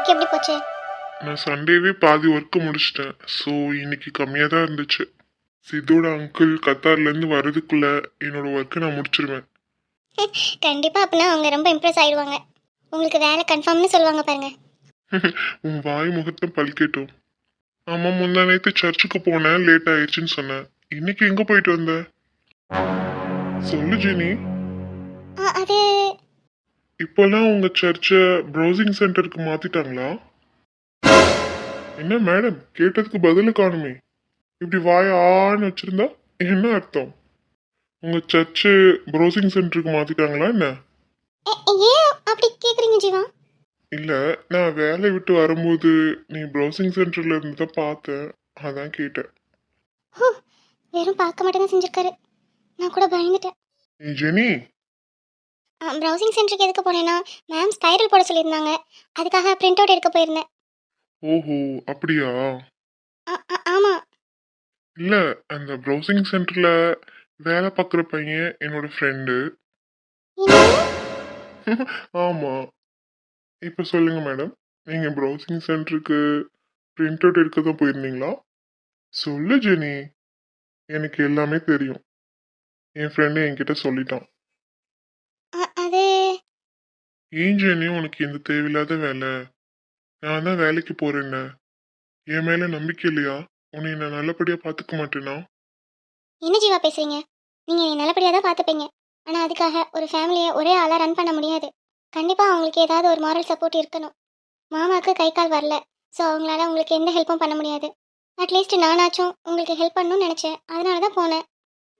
Work எப்படி போச்சு? நான் சண்டேவே பாதி ஒர்க்கு முடிச்சிட்டேன். ஸோ இன்னைக்கு கம்மியாக தான் இருந்துச்சு. சித்தோட அங்கிள் கத்தார்லேருந்து வர்றதுக்குள்ள என்னோட ஒர்க்கை நான் முடிச்சிருவேன். கண்டிப்பாக அப்படின்னா அவங்க ரொம்ப இம்ப்ரெஸ் ஆயிடுவாங்க. உங்களுக்கு வேலை கன்ஃபார்ம்னு சொல்லுவாங்க பாருங்க. உன் வாய் முகத்தை பழிக்கட்டும். ஆமாம், முந்தா நேற்று சர்ச்சுக்கு போனேன், லேட் ஆயிடுச்சுன்னு சொன்னேன். இன்னைக்கு எங்கே போயிட்டு வந்த? சொல்லு ஜெனி. அது இப்போல்லாம் உங்கள் சர்ச்சை ப்ரௌசிங் சென்டருக்கு மாற்றிட்டாங்களா? என்ன மேடம், கேட்டதுக்கு பதில் காணுமே. இப்படி வாய் ஆன்னு வச்சிருந்தா என்ன அர்த்தம்? உங்கள் சர்ச்சு ப்ரௌசிங் சென்டருக்கு மாற்றிட்டாங்களா என்ன? ஏன் அப்படி கேட்குறீங்க ஜீவா? இல்லை, நான் வேலையை விட்டு வரும்போது நீ ப்ரௌசிங் சென்டரில் இருந்து தான் பார்த்தேன், அதான் கேட்டேன். வெறும் பார்க்க மட்டும் தான் செஞ்சிருக்காரு. நான் கூட பயந்துட்டேன். ஏய் ஜெனி. ப்ரௌசிங் சென்டருக்கு எதுக்கு போனேன்னா மேம் ஸ்பைரல் போட சொல்லியிருந்தாங்க. அதுக்காக பிரிண்ட் அவுட் எடுக்க போயிருந்தேன். ஓஹோ, அப்படியா? ஆமாம். இல்லை, அந்த ப்ரௌசிங் சென்டரில் வேலை பார்க்குற பையன் என்னோட ஃப்ரெண்டு. ஆமாம். இப்போ சொல்லுங்கள் மேடம், நீங்கள் ப்ரௌசிங் சென்டருக்கு பிரிண்ட் அவுட் எடுக்க தான் போயிருந்தீங்களா? சொல்லு ஜெனி, எனக்கு எல்லாமே தெரியும். என் ஃப்ரெண்டு என்கிட்ட சொல்லிட்டான். அது ஏன் ஜெனி உனக்கு இந்த தேவையில்லாத வேலை? நான் தான் வேலைக்கு போறேன்ன. என் மேல நம்பிக்கை இல்லையா? உன்னை நான் நல்லபடியா பாத்துக்க மாட்டேனா? என்ன ஜீவா பேசுறீங்க? நீங்கள் என்னை நல்லபடியாக தான் பார்த்துப்பீங்க. ஆனால் அதுக்காக ஒரு ஃபேமிலியை ஒரே ஆளாக ரன் பண்ண முடியாது. கண்டிப்பாக அவங்களுக்கு ஏதாவது ஒரு மாரல் சப்போர்ட் இருக்கணும். மாமாவுக்கு கை கால் வரல. ஸோ அவங்களால உங்களுக்கு எந்த ஹெல்ப்பும் பண்ண முடியாது. அட்லீஸ்ட் நானாச்சும் உங்களுக்கு ஹெல்ப் பண்ணணும்னு நினச்சேன். அதனால தான் போனேன்.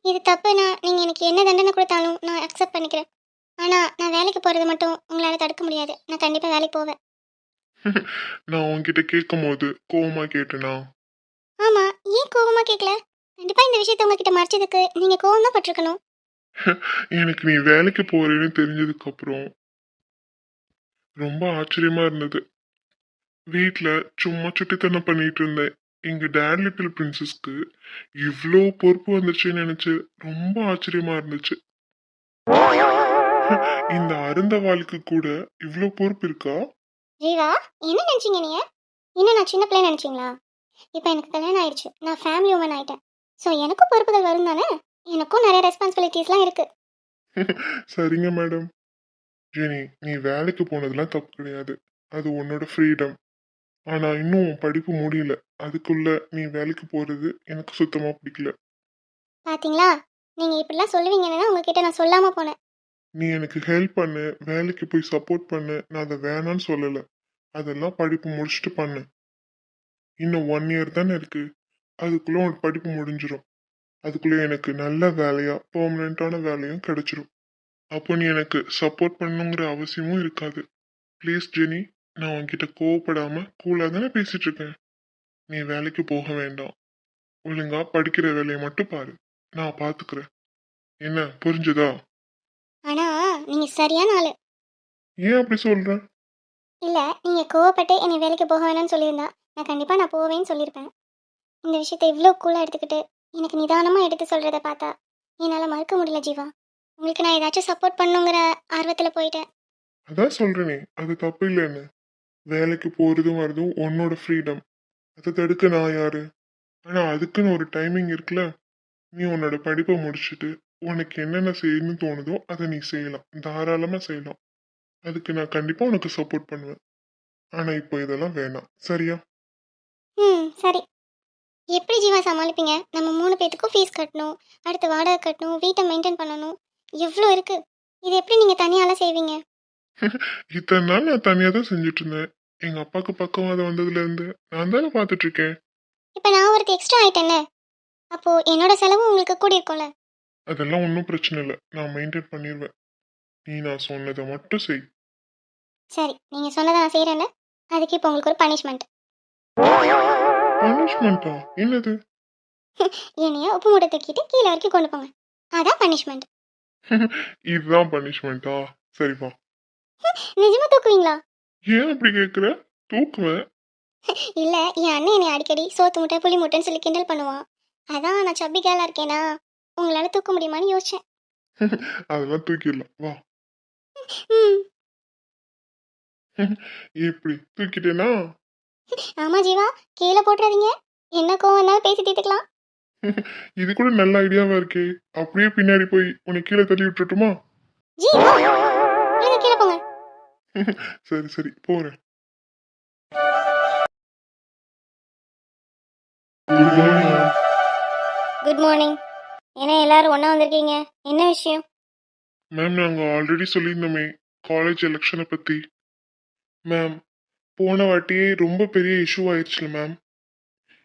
இது தப்புனா நீங்கள் எனக்கு என்ன தண்டனை கொடுத்தாலும் நான் அக்செப்ட் பண்ணிக்கிறேன். ஆனால் நான் வேலைக்கு போகிறது மட்டும் உங்களால் தடுக்க முடியாது. நான் கண்டிப்பாக வேலைக்கு போவேன். நான் உன்கிட்ட கேட்கும் போது கோவமா கேட்டேனா? ஆமாம், ஏன் கோவமாக கேட்கல? கண்டிப்பாக இந்த விஷயத்தை உங்ககிட்ட மறைச்சதுக்கு நீங்கள் கோவம் தான் பட்டிருக்கணும். எனக்கு நீ வேலைக்கு போறேன்னு தெரிஞ்சதுக்கு அப்புறம் ரொம்ப ஆச்சரியமா இருந்தது. வீட்ல சும்மா சுட்டித்தனம் பண்ணிட்டு இருந்தேன். எங்க டேட் லிட்டில் பிரின்சஸ்க்கு இவ்வளோ பொறுப்பு வந்துருச்சுன்னு நினைச்சு ரொம்ப ஆச்சரியமா இருந்துச்சு. இந்த அருந்தவாளுக்கு கூட இவ்வளோ பொறுப்பு இருக்கா? ஜீவா, என்ன நினச்சிங்க நீங்கள்? இன்னும் நான் சின்ன பிள்ளை நினச்சிங்களா? இப்போ எனக்கு கல்யாணம் ஆயிடுச்சு. நான் ஃபேமிலி உமன் ஆயிட்டேன். ஸோ எனக்கும் பொறுப்புகள் வரும் தானே. எனக்கும் நிறைய ரெஸ்பான்சிபிலிட்டிஸ்லாம் இருக்குது. சரிங்க மேடம். ஜெனி, நீ வேலைக்கு போனதெல்லாம் தப்பு கிடையாது. அது உன்னோட ஃப்ரீடம். ஆனா இன்னும் உன் படிப்பு முடியல. அதுக்குள்ள நீ வேலைக்கு போறது எனக்கு சுத்தமா பிடிக்கல. பார்த்தீங்களா, நீங்கள் இப்படிலாம் சொல்லுவீங்கன்னு தான் உங்ககிட்ட நான் சொல்லாமல் போனேன். நீ எனக்கு ஹெல்ப் பண்ணு, வேலைக்கு போய் சப்போர்ட் பண்ணு, நான் அதை வேணான்னு சொல்லல. அதெல்லாம் படிப்பு முடிச்சுட்டு பண்ணு. இன்னும் 1 இயர் தானே இருக்கு. அதுக்குள்ள உனக்கு படிப்பு முடிஞ்சிடும். அதுக்குள்ள எனக்கு நல்ல வேலையா பெர்மனண்டான வேலையும் கிடைச்சிரும். அப்போ நீ எனக்கு சப்போர்ட் பண்ணுங்கிற அவசியமும் இருக்காது. ப்ளீஸ் ஜெனி, நான் உன்கிட்ட கோவப்படாம கூலா தானே பேசிட்டு இருக்கேன். நீ வேலைக்கு போக வேண்டாம். ஒழுங்கா படிக்கிற வேலையை மட்டும் பாரு. நான் பாத்துக்கிறேன். என்ன, புரிஞ்சுதா? ஆனால் நீங்கள் சரியான ஆள். ஏன் அப்படி சொல்ற? இல்லை, நீங்கள் கோவப்பட்டு என்னை வேலைக்கு போக வேணாம்னு சொல்லியிருந்தா நான் கண்டிப்பாக நான் போவேன்னு சொல்லியிருப்பேன். இந்த விஷயத்தை இவ்வளோ கூலாக எடுத்துக்கிட்டு எனக்கு நிதானமாக எடுத்து சொல்கிறத பார்த்தா என்னால் மறுக்க முடியல ஜீவா. உங்களுக்கு நான் ஏதாச்சும் சப்போர்ட் பண்ணுங்கிற ஆர்வத்தில் போயிட்டேன். அதான் சொல்றேனே, அது தப்பு இல்லைன்னு. வேலைக்கு போறதும் வரதும் உன்னோட ஃப்ரீடம். அதை தடுக்க நான் யாரு? ஆனா அதுக்குன்னு ஒரு டைமிங் இருக்குல்ல. நீ உன்னோட படிப்பை முடிச்சுட்டு உனக்கு என்னென்ன செய்யணும்னு தோணுதோ அதை நீ செய்யலாம், தாராளமா செய்யலாம். அதுக்கு நான் கண்டிப்பா உனக்கு சப்போர்ட் பண்ணுவேன். ஆனா இப்போ இதெல்லாம் வேணாம், சரியா? சரி. எப்படி ஜீவா சமாளிப்பீங்க? நம்ம 3 பேத்துக்கும் ஃபீஸ் கட்டணும், அடுத்து வாடகை கட்டணும், வீட்டை மெயின்டைன் பண்ணணும், எவ்வளோ இருக்குது. இது எப்படி நீங்கள் தனியாலாம் செய்வீங்க? இத்தனை நாள் நான் தனியா தான் செஞ்சுட்டு இருந்தேன். எங்க அப்பாவுக்கு பக்கவாதம் வந்ததுல இருந்து நான் தானே பார்த்துட்டு இருக்கேன். இப்போ நான் ஒருத்தர் எக்ஸ்ட்ரா ஆயிட்டேன்ல, அப்போது என்னோட செலவும் உங்களுக்கு கூடி இருக்கும்ல. அதெல்லாம் ஒன்றும் பிரச்சனை இல்லை, நான் மெயின்டைன் பண்ணிடுவேன். நீ நான் சொன்னதை மட்டும் செய். சரி, நீங்கள் சொன்னதை நான் செய்கிறேன்ல, அதுக்கு இப்போ உங்களுக்கு ஒரு பனிஷ்மெண்ட். பனிஷ்மெண்டா? என்னது? என்னைய உப்பு மூட்டை தூக்கிட்டு கீழே வரைக்கும் கொண்டு போங்க. அதான் பனிஷ்மெண்ட். இதுதான் பனிஷ்மெண்டா? சரிப்பா. நிஜமா தூக்குவீங்களா? ஏன் அப்படி கேட்குற? தூக்குவேன். இல்லை, என் அண்ணன் என்னை அடிக்கடி சோத்து முட்டை புளி முட்டைன்னு சொல்லி கிண்டல் பண்ணுவான். அதான் நான் சப்பி கேளாக இருக்கேனா, உங்களால் தூக்க முடியுமான்னு யோசிச்சேன். அதெல்லாம் தூக்கிடலாம், வா. ம் இப்படி தூக்கிட்டேனா? ஆமா ஜீவா, கீழே போட்டுறாதீங்க. என்ன கோவம் வேணாலும் பேசி தீர்த்துக்கலாம். இது கூட நல்ல ஐடியாவா இருக்கே. அப்படியே பின்னாடி போய் உன்னை கீழே தள்ளி விட்டுட்டுமா? ஜீவா, ஒழுங்கா கீழே போங்க. சரி சரி போறேன். Good morning. Good morning. ஏன்னா எல்லாரும் ஒண்ணா வந்திருக்கீங்க, என்ன விஷயம்? மேம் நாங்கள் ஆல்ரெடி சொல்லியிருந்தோமே காலேஜ் எலெக்ஷனை பற்றி. மேம் போன வாட்டியே ரொம்ப பெரிய இஷ்யூ ஆயிடுச்சுல மேம்.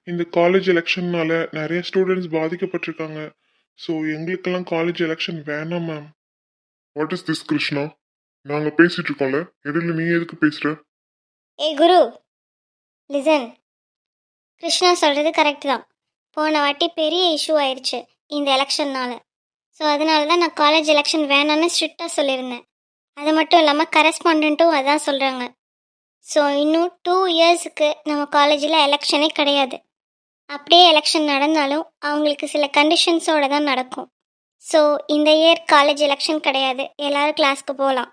இந்த காலேஜ் எலெக்ஷன்னால நிறைய ஸ்டூடெண்ட்ஸ் பாதிக்கப்பட்டிருக்காங்க. ஸோ எங்களுக்கெல்லாம் காலேஜ் எலெக்ஷன் வேணாம் ma'am. What is this Krishna? நாங்கள் பேசிட்டு இருக்கோம்ல, இடையில நீ எதுக்கு பேசுற? ஏய் குரு, லிசன். கிருஷ்ணா சொல்கிறது கரெக்ட் தான். போன வாட்டி பெரிய இஷ்யூ ஆயிடுச்சு இந்த எலெக்ஷன்னால. ஸோ அதனால தான் நான் காலேஜ் எலெக்ஷன் வேணான்னு ஸ்ட்ரிக்டாக சொல்லியிருந்தேன். அது மட்டும் இல்லாமல் கரஸ்பாண்ட்டும் அதான் சொல்கிறாங்க. ஸோ இன்னும் 2 இயர்ஸுக்கு நம்ம காலேஜில் எலெக்ஷனே கிடையாது. அப்படியே எலெக்ஷன் நடந்தாலும் அவங்களுக்கு சில கண்டிஷன்ஸோடு தான் நடக்கும். ஸோ இந்த இயர் காலேஜ் எலெக்ஷன் கிடையாது, எல்லாரும் கிளாஸ்க்கு போகலாம்.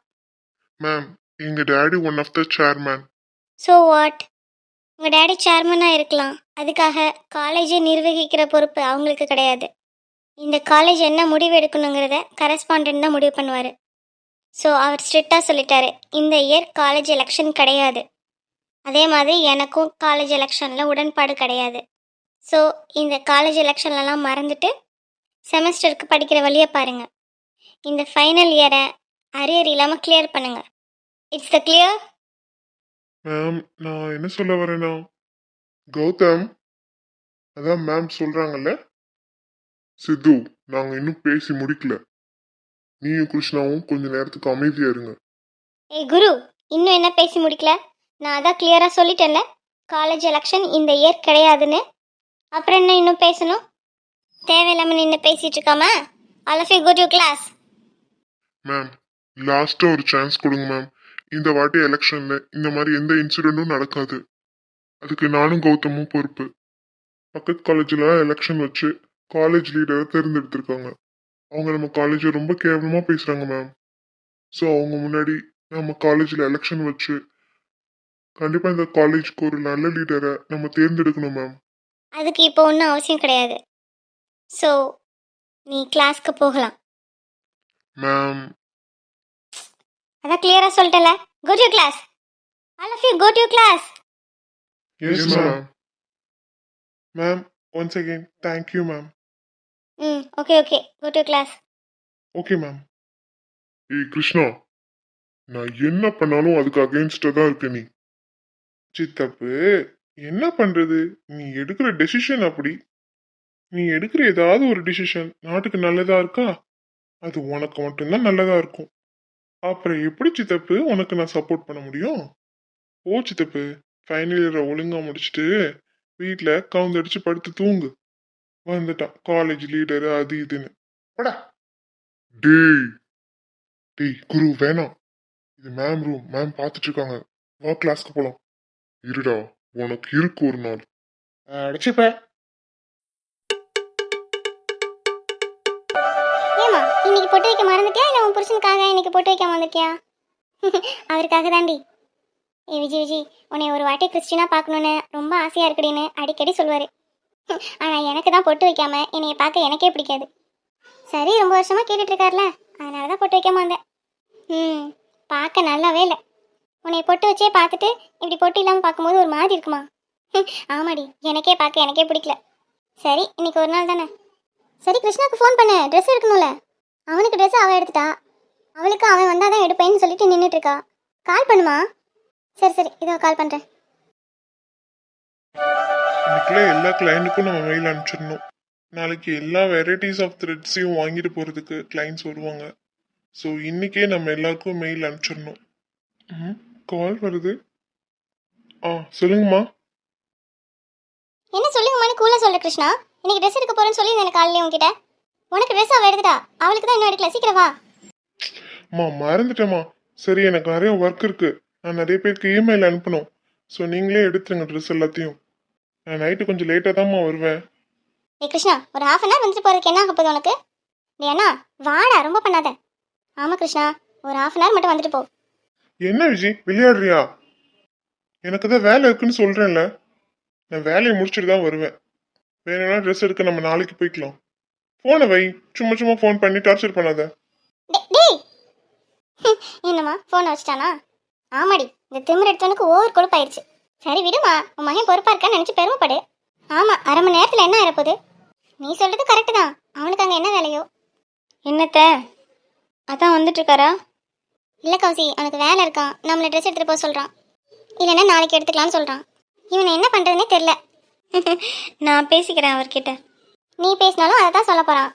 மேம் எங்கள் daddy one of the chairman. So what? உங்கள் டேடி சேர்மனாக இருக்கலாம், அதுக்காக காலேஜை நிர்வகிக்கிற பொறுப்பு அவங்களுக்கு கிடையாது. இந்த காலேஜ் என்ன முடிவு எடுக்கணுங்கிறத கரஸ்பாண்டன்ட் தான் முடிவு பண்ணுவார். ஸோ அவர் ஸ்ட்ரிக்டாக சொல்லிட்டாரு, இந்த இயர் காலேஜ் எலெக்ஷன் கிடையாது. அதே மாதிரி எனக்கும் காலேஜ் எலெக்ஷனில் உடன்பாடு கிடையாது. ஸோ இந்த காலேஜ் எலெக்ஷன்லலாம் மறந்துட்டு செமஸ்டருக்கு படிக்கிற வழியை பாருங்கள். இந்த ஃபைனல் இயரை அரியர் இல்லாமல் கிளியர் பண்ணுங்கள். It's the clear? மேம் நான் என்ன சொல்ல வரேன்னா, கௌதம் அதான் மேம் சொல்றாங்கல்ல. சித்து நாங்கள் இன்னும் பேசி முடிக்கல. நீயும் கிருஷ்ணாவும் கொஞ்ச நேரத்துக்கு அமைதியா இருங்க. ஏய் குரு, இன்னும் என்ன பேசி முடிக்கல? நான் அதான் கிளியராக சொல்லிட்டேன்ல, காலேஜ் எலெக்ஷன் இந்த இயர் கிடையாதுன்னு. அப்புறம் என்ன இன்னும் பேசணும்? தேவையில்லாமல் நின்று பேசிகிட்டு இருக்காம all of you go to class. Ma'am லாஸ்டா ஒரு சான்ஸ் கொடுங்க மேம். இந்த வாட்டி எலெக்ஷன்ல இந்த மாதிரி எந்த இன்சிடென்ட்டும் நடக்காது. அதுக்கு நானும் கௌதமும் பொறுப்பு. பக்கத்து காலேஜில் எலெக்ஷன் வச்சு காலேஜ் லீடரை தேர்ந்தெடுத்திருக்காங்க. அவங்க நம்ம காலேஜை ரொம்ப கேவலமா பேசுறாங்க மேம். ஸோ அவங்க முன்னாடி நம்ம காலேஜில் எலெக்ஷன் வச்சு கண்டிப்பா இந்த காலேஜ்க்கு ஒரு நல்ல லீடரை நம்ம தேர்ந்தெடுக்கணும் மேம். அதுக்கு இப்போ ஒன்றும் அவசியம் கிடையாது. ஸோ நீ கிளாஸ்க்கு போகலாம். மேம் அதான் கிளியராக சொல்லிட்டல, go to class. All of you go to class. Yes ma'am. Ma'am once again thank you ma'am. Okay okay, go to class. Okay ma'am. ஏய் கிருஷ்ணா, நான் என்ன பண்ணாலும் அதுக்கு அகெயின்ஸ்டா தான் இருக்க நீ. சித்தப்பு என்ன பண்றது, நீ எடுக்கிற டெசிஷன் அப்படி. நீ எடுக்கிற ஏதாவது ஒரு டிசிஷன் நாட்டுக்கு நல்லதா இருக்கா, அது உனக்கு மட்டும்தான் நல்லதா இருக்கும். அப்புறம் எப்படி சித்தப்பு உனக்கு நான் சப்போர்ட் பண்ண முடியும்? ஓ சித்தப்பு, ஃபைனல் இயரை ஒழுங்கா முடிச்சுட்டு வீட்டில் கவுந்தடிச்சு படுத்து தூங்கு. வந்துட்டான் காலேஜ் லீடரு அது இதுன்னு. படா. டேய் டேய் குரு வேணாம். இது மேம் ரூம், மேம் பார்த்துட்டு இருக்காங்க. வா கிளாஸ்க்கு போலாம். இருடா, உனக்கு இருக்கு ஒரு நாள். அடிச்சுப்ப. ஏமா இன்னைக்கு பொட்டு வைக்க மறந்துட்டியா, இல்லை உன் புருஷனுக்காக இன்னைக்கு பொட்டு வைக்காம வந்திருக்கியா? அவருக்காக தாண்டி. ஏ விஜய் விஜய், உன்னை ஒரு வாட்டி கிறிஸ்டினா பார்க்கணுன்னு ரொம்ப ஆசையாக இருக்குடின்னு அடிக்கடி சொல்லுவார். ஆனால் எனக்கு தான் பொட்டு வைக்காம என்னைய பார்க்க எனக்கே பிடிக்காது. சரி, ரொம்ப வருஷமாக கேட்டுட்ருக்கார்ல, அதனால தான் பொட்டு வைக்காம வந்தேன். பார்க்க நல்லாவே இல்லை. உன்னை பொட்டு வச்சே பார்த்துட்டு இப்படி பொட்டு இல்லாமல் பார்க்கும்போது ஒரு மாதிரி இருக்குமா? ஆமாடி, எனக்கே பார்க்க எனக்கே பிடிக்கல. சரி, இன்னைக்கு ஒரு நாள் தானே. சரி, கிருஷ்ணாவுக்கு ஃபோன் பண்ண, ட்ரெஸ் எடுக்கணும்ல. அவனுக்கு ட்ரெஸ் அவள் எடுத்துட்டா, அவளுக்கு அவன் வந்தால் தான் எடுப்பேன்னு சொல்லிட்டு நின்றுட்டுருக்கா. கால் பண்ணுமா? சரி சரி, இதோ கால் பண்ணுறேன். இன்னைக்குள்ள எல்லா கிளைண்ட்டுக்கும் நம்ம மெயில் அனுப்பிச்சிடணும். நாளைக்கு எல்லா வெரைட்டிஸ் ஆஃப் த்ரெட்ஸையும் வாங்கிட்டு போகிறதுக்கு கிளைண்ட்ஸ் வருவாங்க. ஸோ இன்னைக்கே நம்ம எல்லாருக்கும் மெயில் அனுப்பிச்சிடணும். கால் வருது. சொல்லுங்கம்மா. என்ன சொல்லுங்கம்மான்னு கூலாக சொல்ல கிருஷ்ணா. இன்னைக்கு ட்ரெஸ் எடுக்க போகிறேன்னு சொல்லி எனக்கு காலையிலே உங்ககிட்ட. உனக்கு ட்ரெஸ் அவள் எடுத்துட்டா, அவளுக்கு தான் இன்னும் எடுக்கல, சீக்கிரம் வா. அம்மா மறந்துட்டேம்மா. சரி, எனக்கு நிறைய ஒர்க் இருக்கு. நான் நிறைய பேருக்கு இமெயில் அனுப்பணும். ஸோ நீங்களே எடுத்துருங்க ட்ரெஸ் எல்லாத்தையும். நான் நைட்டு கொஞ்சம் லேட்டாக தான்மா வருவேன். ஏ கிருஷ்ணா, ஒரு ½ அன் ஹவர் வந்துட்டு போகிறதுக்கு என்ன ஆக போகுது உனக்கு? நீ அண்ணா வாடா, ரொம்ப பண்ணாத. ஆமாம் கிருஷ்ணா, ஒரு ½ அன் ஹவர் மட்டும் வந்துட்டு போ. என்ன விஜய் விளையாடுறியா? எனக்கு தான் வேலை இருக்குன்னு சொல்றேன்ல. நான் வேலையை முடிச்சுட்டு தான் வருவேன். வேணும்னா ட்ரெஸ் எடுக்க நம்ம நாளைக்கு போய்க்கலாம். போனை வை. சும்மா சும்மா ஃபோன் பண்ணி டார்ச்சர் பண்ணாத. டேய் என்னம்மா ஃபோனை வச்சிட்டானா? ஆமாடி, இந்த திமிர் எடுத்தவனுக்கு ஓவர் கொழுப்பாயிருச்சு. சரி விடுமா, உன் மகன் பொறுப்பா இருக்கான்னு நினைச்சு பெருமைப்படு. ஆமா, அரை மணி நேரத்துல என்ன ஆயிரப்போகுது? நீ சொல்றது கரெக்டு தான். அவனுக்கு அங்க என்ன வேலையோ? என்னத்த அதான் வந்துட்டு இருக்காரா? இல்ல கௌசி, அவனுக்கு வேலை இருக்கான். நம்மள ட்ரெஸ் எடுத்துட்டு போக சொல்றான். இல்லைன்னா நாளைக்கு எடுத்துக்கலாம்னு சொல்றான். இவனை என்ன பண்றதுன்னே தெரியல. நான் பேசிக்கிறேன் அவர்கிட்ட. நீ பேசினாலும் அதை தான் சொல்ல போறான்.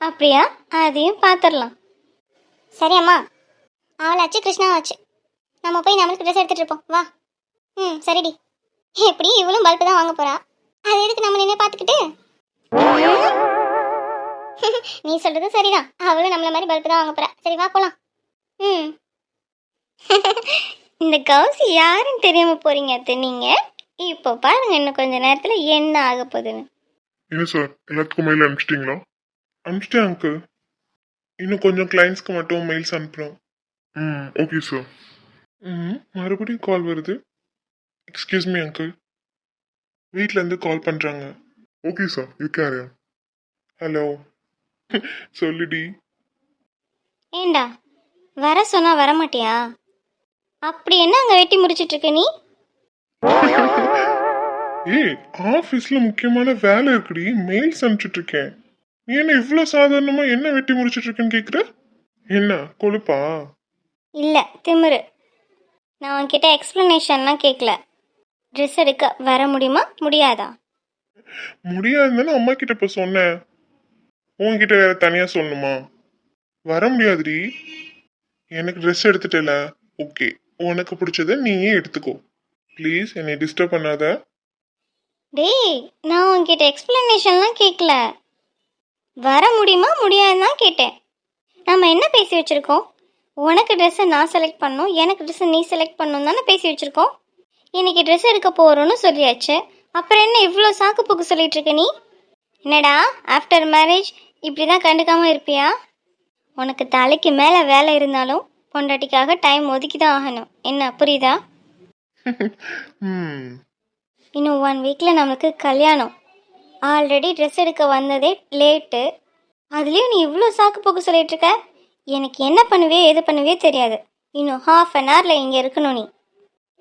அப்படியா? அதையும் பார்த்துடலாம். சரி அம்மா, அவளாச்சு கிருஷ்ணாவாச்சு. நம்ம போய் நம்மளுக்கு ட்ரெஸ் எடுத்துட்டு இருப்போம் வா. சரிடி. எப்படி இவளும் பல்பு தான் வாங்க போறா. அது எதுக்கு நம்ம நின்று பார்த்துக்கிட்டு? நீ சொல்றது சரிதான். அவளும் நம்மள மாதிரி பல்பு தான் வாங்க போறா. சரி வா போலாம். இந்த கௌசி யாருன்னு தெரியாம போறீங்க அத்தை நீங்க. இப்போ பாருங்க இன்னும் கொஞ்ச நேரத்துல என்ன ஆக போகுதுன்னு. என்ன சார், எல்லாத்துக்கும் மெயில் அனுப்பிச்சிட்டிங்களா? அனுப்பிச்சிட்டேன் அங்கிள். இன்னும் கொஞ்சம் கிளைண்ட்ஸ்க்கு மட்டும் மெயில்ஸ் அனுப்புகிறோம். Okay sir. மறுபடியும் கால் வருது. எக்ஸ்கியூஸ் மீ அங்கிள், வீட்டிலேருந்து கால் பண்ணுறாங்க. Okay sir, you carry. Hello. சொல்லுடி. ஏண்டா வர சொன்னா வர மாட்டியா? அப்படி என்ன அங்க வெட்டி முடிச்சிட்டு இருக்க நீ? ஏய், ஆஃபீஸில் முக்கியமான வேலை இருக்குடி, மெயில்ஸ் அனுப்பிச்சிட்டு இருக்கேன். நீ என்ன இவ்வளோ சாதாரணமா என்ன வெட்டி முடிச்சிட்டு இருக்கேன்னு கேட்குற? என்ன கொழுப்பா? இல்ல திமிரு. நான் உன்கிட்ட எக்ஸ்பிளனேஷன்லாம் கேட்கல. ட்ரெஸ் எடுக்க வர முடியுமா முடியாதா? முடியாதுன்னு அம்மா கிட்ட இப்போ சொன்னேன். உன்கிட்ட வேற தனியா சொல்லணுமா? வர முடியாதுடி. எனக்கு ட்ரெஸ் எடுத்துட்டல. ஓகே, உனக்கு பிடிச்சத நீயே எடுத்துக்கோ. ப்ளீஸ் என்னை டிஸ்டர்ப் பண்ணாத. டேய், நான் உன்கிட்ட எக்ஸ்பிளனேஷன்லாம் கேட்கல. வர முடியுமா முடியாதுன்னு தான் கேட்டேன். நம்ம என்ன பேசி வச்சிருக்கோம்? உனக்கு ட்ரெஸ்ஸை நான் செலக்ட் பண்ணணும், எனக்கு ட்ரெஸ்ஸை நீ செலக்ட் பண்ணணும் தானே பேசி வச்சிருக்கோம். இன்னைக்கு ட்ரெஸ் எடுக்க போகிறோன்னு சொல்லியாச்சு. அப்புறம் என்ன இவ்வளோ சாக்கு போக்கு சொல்லிட்டு இருக்க நீ? என்னடா ஆஃப்டர் மேரேஜ் இப்படி தான் கண்டுக்காமல் இருப்பியா? உனக்கு தலைக்கு மேலே வேலை இருந்தாலும் பொண்டாட்டிக்காக டைம் ஒதுக்கி தான் ஆகணும். என்ன புரியுதா? இன்னும் 1 வீக்கில் நம்மளுக்கு கல்யாணம். ஆல்ரெடி ட்ரெஸ் எடுக்க வந்ததே லேட்டு. அதுலேயும் நீ இவ்வளோ சாக்கு போக்கு சொல்லிட்டு இருக்க. எனக்கு என்ன பண்ணுவே எது பண்ணுவே தெரியாது. இன்னும் ½ இங்கே இருக்கணும் நீ.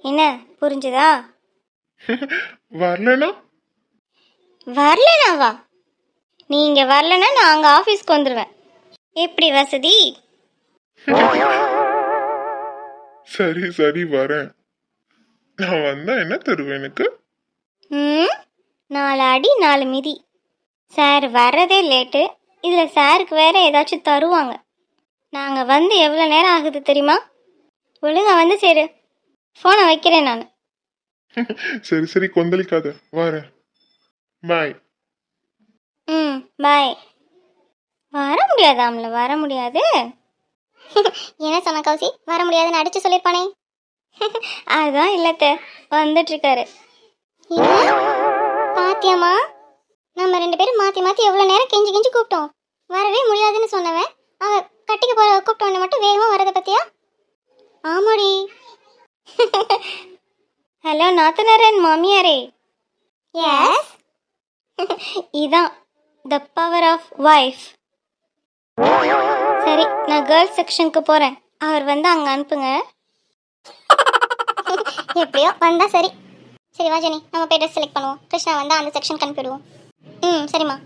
என்ன புரிஞ்சுதா? வரலனா? வரலனாவா? நீ இங்கே வரலன்னா நான் அங்கே ஆஃபீஸ்க்கு வந்துடுவேன். எப்படி வசதி? சரி சரி வரேன். நான் வந்தா என்ன தருவேன் எனக்கு? 4 அடி 4 மிதி. சார் வர்றதே லேட்டு. இதில் சாருக்கு வேற ஏதாச்சும் தருவாங்க. நாங்கள் வந்து எவ்வளோ நேரம் ஆகுது தெரியுமா? ஒழுங்கா வந்து சேரு. ஃபோனை வைக்கிறேன் நான். சரி சரி கொந்தளிக்காத, வரேன். பாய். பாய். வர முடியாதாம்ல, வர முடியாது. என்ன சொன்ன கௌசி? வர முடியாதுன்னு அடிச்சு சொல்லியிருப்பானே. அதான் இல்லத்த, வந்துட்டு இருக்காரு. பாத்தியாமா, நம்ம 2 பேரும் மாத்தி மாத்தி எவ்வளவு நேரம் கெஞ்சி கெஞ்சி கூப்பிட்டோம். வரவே முடியாதுன்னு சொன்னவன் அவ கட்டிக்க போற கூப்பிட்டவன மட்டும் வேகமா வரத பத்தியா? ஆமாடி. ஹலோ நாத்தனாரன் மாமியாரே. எஸ். இதான் த பவர் ஆஃப் வைஃப். சரி, நான் கேர்ள்ஸ் செக்ஷனுக்கு போறேன். அவர் வந்து அங்க அனுப்புங்க. எப்படியோ வந்தா சரி. சரி வா ஜெனி, நம்ம போய் ட்ரெஸ் செலக்ட் பண்ணுவோம். கிருஷ்ணா வந்தா அந்த செக்ஷனுக்கு அனுப்பிடுவோம். சரிம்மா.